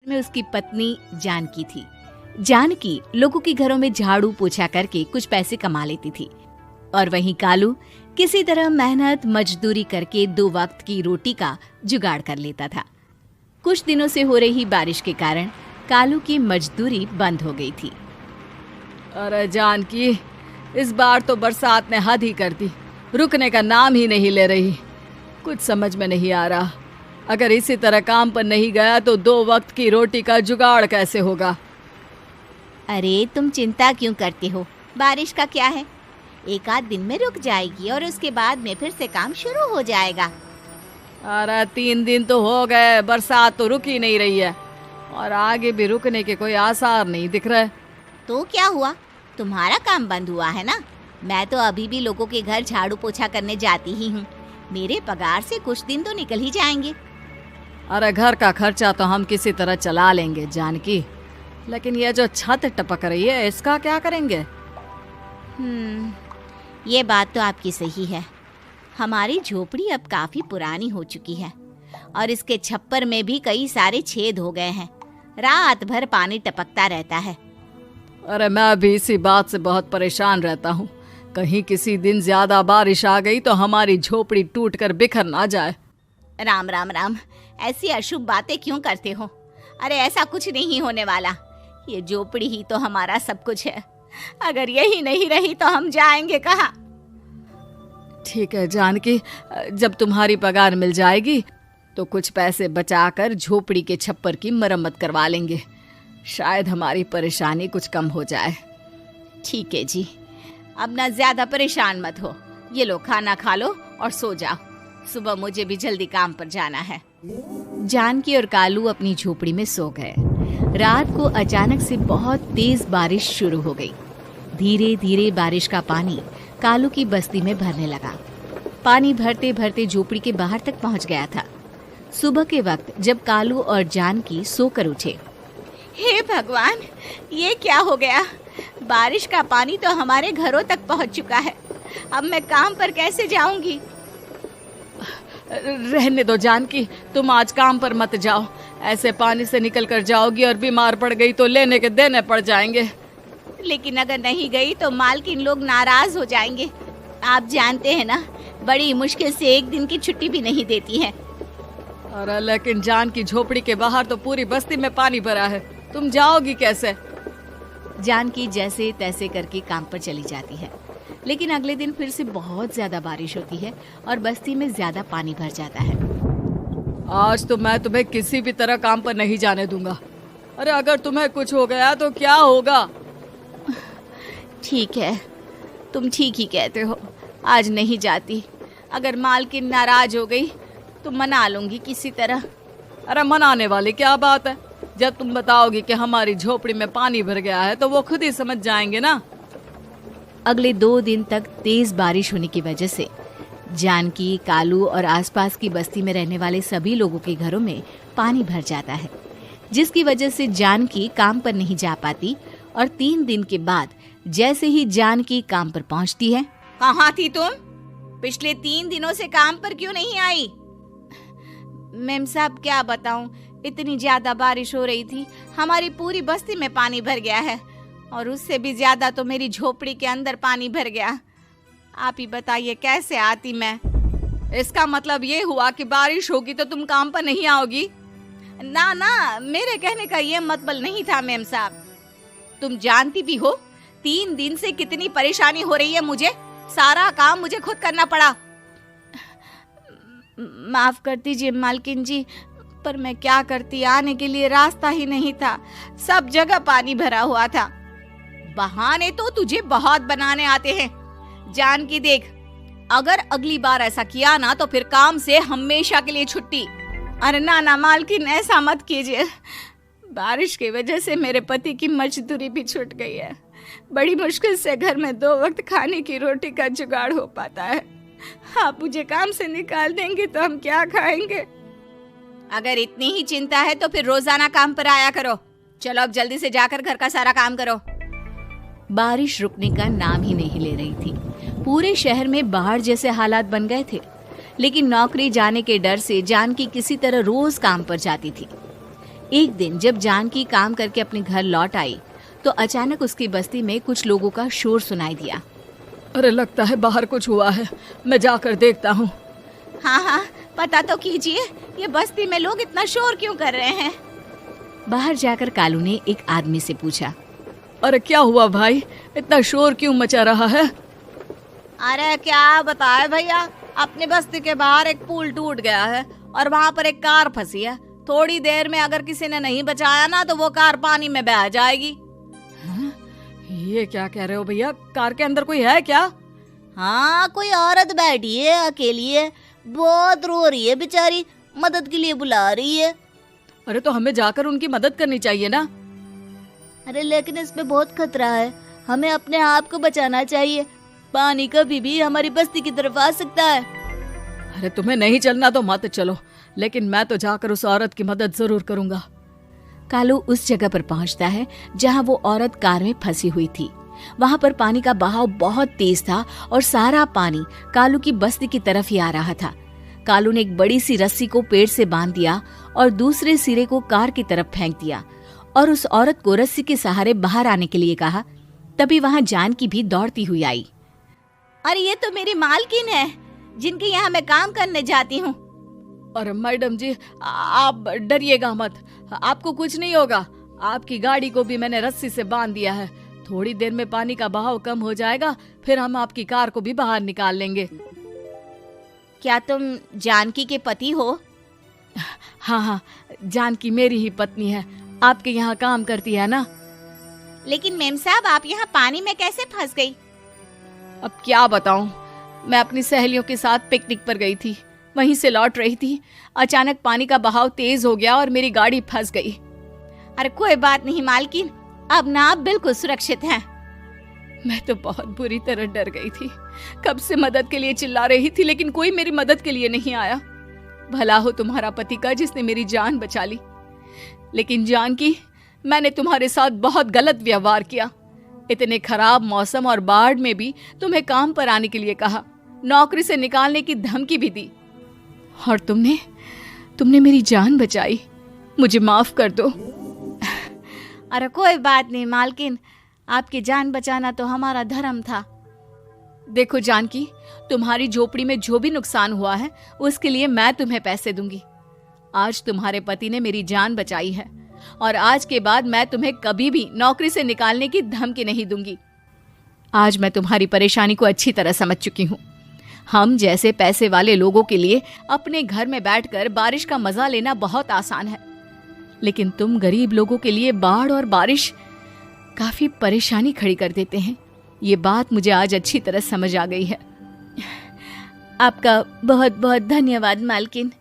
में उसकी पत्नी जानकी थी। जानकी लोगों के घरों में झाड़ू पोछा करके कुछ पैसे कमा लेती थी और वहीं कालू किसी तरह मेहनत मजदूरी करके 2 वक्त की रोटी का जुगाड़ कर लेता था। कुछ दिनों से हो रही बारिश के कारण कालू की मजदूरी बंद हो गई थी। अरे जानकी, इस बार तो बरसात ने हद ही कर दी, रुकने का नाम ही नहीं ले रही। कुछ समझ में नहीं आ रहा, अगर इसी तरह काम पर नहीं गया तो 2 वक्त की रोटी का जुगाड़ कैसे होगा। अरे तुम चिंता क्यों करते हो, बारिश का क्या है, 1 आध दिन में रुक जाएगी और उसके बाद में फिर से काम शुरू हो जाएगा। अरे 3 दिन तो हो गए, बरसात तो रुक ही नहीं रही है और आगे भी रुकने के कोई आसार नहीं दिख रहे। तो क्या हुआ, तुम्हारा काम बंद हुआ है ना। मैं तो अभी भी लोगों के घर झाड़ू पोछा करने जाती ही हूँ। मेरे पगार से कुछ दिन तो निकल ही जाएंगे। अरे घर का खर्चा तो हम किसी तरह चला लेंगे जानकी, लेकिन ये जो छत टपक रही है इसका क्या करेंगे। ये बात तो आपकी सही है। हमारी झोपड़ी अब काफी पुरानी हो चुकी है और इसके छप्पर में भी कई सारे छेद हो गए हैं। रात भर पानी टपकता रहता है। अरे मैं भी इसी बात से बहुत परेशान रहता हूँ, कहीं किसी दिन ज्यादा बारिश आ गई तो हमारी झोपड़ी टूटकर बिखर ना जाए। राम राम राम, ऐसी अशुभ बातें क्यों करते हो। अरे ऐसा कुछ नहीं होने वाला, ये झोपड़ी ही तो हमारा सब कुछ है। अगर यही नहीं रही तो हम जाएंगे कहाँ। ठीक है जानकी, जब तुम्हारी पगार मिल जाएगी तो कुछ पैसे बचाकर झोपड़ी के छप्पर की मरम्मत करवा लेंगे, शायद हमारी परेशानी कुछ कम हो जाए। ठीक है जी, अब ना ज्यादा परेशान मत हो। ये लो खाना खा लो और सो जाओ, सुबह मुझे भी जल्दी काम पर जाना है। जानकी और कालू अपनी झोपड़ी में सो गए। रात को अचानक से बहुत तेज बारिश शुरू हो गई। धीरे धीरे बारिश का पानी कालू की बस्ती में भरने लगा। पानी भरते भरते झोपड़ी के बाहर तक पहुंच गया था। सुबह के वक्त जब कालू और जानकी सोकर उठे, हे भगवान, ये क्या हो गया। बारिश का पानी तो हमारे घरों तक पहुंच चुका है। अब मैं काम पर कैसे जाऊंगी। रहने दो जानकी, तुम आज काम पर मत जाओ। ऐसे पानी से निकल कर जाओगी और बीमार पड़ गई तो लेने के देने पड़ जाएंगे। लेकिन अगर नहीं गई तो मालकिन लोग नाराज हो जाएंगे। आप जानते हैं ना, बड़ी मुश्किल से 1 दिन की छुट्टी भी नहीं देती है। अरे लेकिन जान की झोपड़ी के बाहर तो पूरी बस्ती में पानी भरा है, तुम जाओगी कैसे। जानकी जैसे तैसे करके काम पर चली जाती है, लेकिन अगले दिन फिर से बहुत ज्यादा बारिश होती है और बस्ती में ज्यादा पानी भर जाता है। आज तो मैं तुम्हें किसी भी तरह काम पर नहीं जाने दूंगा। अरे अगर तुम्हें कुछ हो गया तो क्या होगा। ठीक है, तुम ठीक ही कहते हो, आज नहीं जाती। अगर मालकिन नाराज हो गई तो मना लूंगी किसी तरह। अरे मनाने वाली क्या बात है, जब तुम बताओगी कि हमारी झोपड़ी में पानी भर गया है तो वो खुद ही समझ जाएंगे ना। अगले 2 दिन तक तेज बारिश होने की वजह से जानकी, कालू और आसपास की बस्ती में रहने वाले सभी लोगों के घरों में पानी भर जाता है, जिसकी वजह से जानकी काम पर नहीं जा पाती। और 3 दिन के बाद जैसे ही जानकी काम पर पहुंचती है, कहाँ थी तुम? पिछले 3 दिनों से काम पर क्यों नहीं आई? मेम साहब क्या बताऊं, इतनी ज्यादा बारिश हो रही थी, हमारी पूरी बस्ती में पानी भर गया है और उससे भी ज्यादा तो मेरी झोपड़ी के अंदर पानी भर गया। आप ही बताइए कैसे आती मैं। इसका मतलब ये हुआ कि बारिश होगी तो तुम काम पर नहीं आओगी। ना ना, मेरे कहने का ये मतलब नहीं था मेम साहब। तुम जानती भी हो 3 दिन से कितनी परेशानी हो रही है मुझे, सारा काम मुझे खुद करना पड़ा। माफ कर दीजिए मालकिन जी, पर मैं क्या करती, आने के लिए रास्ता ही नहीं था, सब जगह पानी भरा हुआ था। बहाने तो तुझे बहुत बनाने आते हैं। जान की देख, अगर अगली बार ऐसा किया ना तो फिर काम से हमेशा के लिए छुट्टी। अरे ना ना मालकिन, ऐसा मत कीजिए। बारिश की वजह से मेरे पति की मजदूरी भी छूट गई है। बड़ी मुश्किल से घर में 2 वक्त खाने की रोटी का जुगाड़ हो पाता है। आप मुझे काम से निकाल देंगे तो हम क्या खाएंगे। अगर इतनी ही चिंता है तो फिर रोजाना काम पर आया करो। चलो अब जल्दी से जाकर घर का सारा काम करो। बारिश रुकने का नाम ही नहीं ले रही थी। पूरे शहर में बाढ़ जैसे हालात बन गए थे, लेकिन नौकरी जाने के डर से जानकी किसी तरह रोज काम पर जाती थी। एक दिन जब जानकी काम करके अपने घर लौट आई तो अचानक उसकी बस्ती में कुछ लोगों का शोर सुनाई दिया। अरे लगता है बाहर कुछ हुआ है, मैं जाकर देखता हूँ। हाँ हाँ, पता तो कीजिए, ये बस्ती में लोग इतना शोर क्यों कर रहे हैं। बाहर जाकर कालू ने एक आदमी से पूछा, अरे क्या हुआ भाई, इतना शोर क्यों मचा रहा है? अरे क्या बताए भैया, अपने बस्ती के बाहर एक पुल टूट गया है और वहाँ पर एक कार फंसी है। थोड़ी देर में अगर किसी ने नहीं बचाया ना तो वो कार पानी में बह जाएगी। ये क्या कह रहे हो भैया, कार के अंदर कोई है क्या? हाँ, कोई औरत बैठी है, अकेली है, बहुत रो रही है बेचारी, मदद के लिए बुला रही है। अरे तो हमें जाकर उनकी मदद करनी चाहिए ना। अरे लेकिन इसमें बहुत खतरा है, हमें अपने आप को बचाना चाहिए। पानी कभी भी हमारी बस्ती की तरफ आ सकता है। अरे तुम्हें नहीं चलना तो मत चलो, लेकिन मैं तो जाकर उस औरत की मदद जरूर करूंगा। कालू उस जगह पर पहुंचता है जहां वो औरत कार में फंसी हुई थी। वहां पर पानी का बहाव बहुत तेज था और सारा पानी कालू की बस्ती की तरफ ही आ रहा था। कालू ने एक बड़ी सी रस्सी को पेड़ से बांध दिया और दूसरे सिरे को कार की तरफ फेंक दिया और उस औरत को रस्सी के सहारे बाहर आने के लिए कहा। तभी वहां जानकी भी दौड़ती हुई आई। अरे ये तो मेरी मालकिन है, जिनके यहाँ मैं काम करने जाती हूँ। अरे मैडम जी, आप डरिएगा मत, आपको कुछ नहीं होगा। आपकी गाड़ी को भी मैंने रस्सी से बांध दिया है। थोड़ी देर में पानी का बहाव कम हो जाएगा, फिर हम आपकी कार को भी बाहर निकाल लेंगे। क्या तुम जानकी के पति हो? हाँ हाँ, जानकी मेरी ही पत्नी है, आपके यहाँ काम करती है ना। लेकिन मेम साहब, आप यहाँ पानी में कैसे फंस गई? अब क्या बताऊं, मैं अपनी सहेलियों के साथ पिकनिक पर गई थी, वहीं से लौट रही थी। अचानक पानी का बहाव तेज हो गया और मेरी गाड़ी फंस गई। अरे कोई बात नहीं मालकिन, अब ना आप बिल्कुल सुरक्षित हैं। मैं तो बहुत बुरी तरह डर गई थी, कब से मदद के लिए चिल्ला रही थी, लेकिन कोई मेरी मदद के लिए नहीं आया। भला हो तुम्हारा पति का जिसने मेरी जान बचा ली। लेकिन जानकी, मैंने तुम्हारे साथ बहुत गलत व्यवहार किया। इतने खराब मौसम और बाढ़ में भी तुम्हें काम पर आने के लिए कहा, नौकरी से निकालने की धमकी भी दी, और तुमने मेरी जान बचाई। मुझे माफ कर दो। अरे कोई बात नहीं मालकिन, आपकी जान बचाना तो हमारा धर्म था। देखो जानकी, तुम्हारी झोपड़ी में जो भी नुकसान हुआ है उसके लिए मैं तुम्हें पैसे दूंगी। आज तुम्हारे पति ने मेरी जान बचाई है और आज के बाद मैं तुम्हें कभी भी नौकरी से निकालने की धमकी नहीं दूंगी। आज मैं तुम्हारी परेशानी को अच्छी तरह समझ चुकी हूँ। हम जैसे पैसे वाले लोगों के लिए अपने घर में बैठकर बारिश का मजा लेना बहुत आसान है, लेकिन तुम गरीब लोगों के लिए बाढ़ और बारिश काफी परेशानी खड़ी कर देते हैं। ये बात मुझे आज अच्छी तरह समझ आ गई है। आपका बहुत बहुत धन्यवाद मालकिन।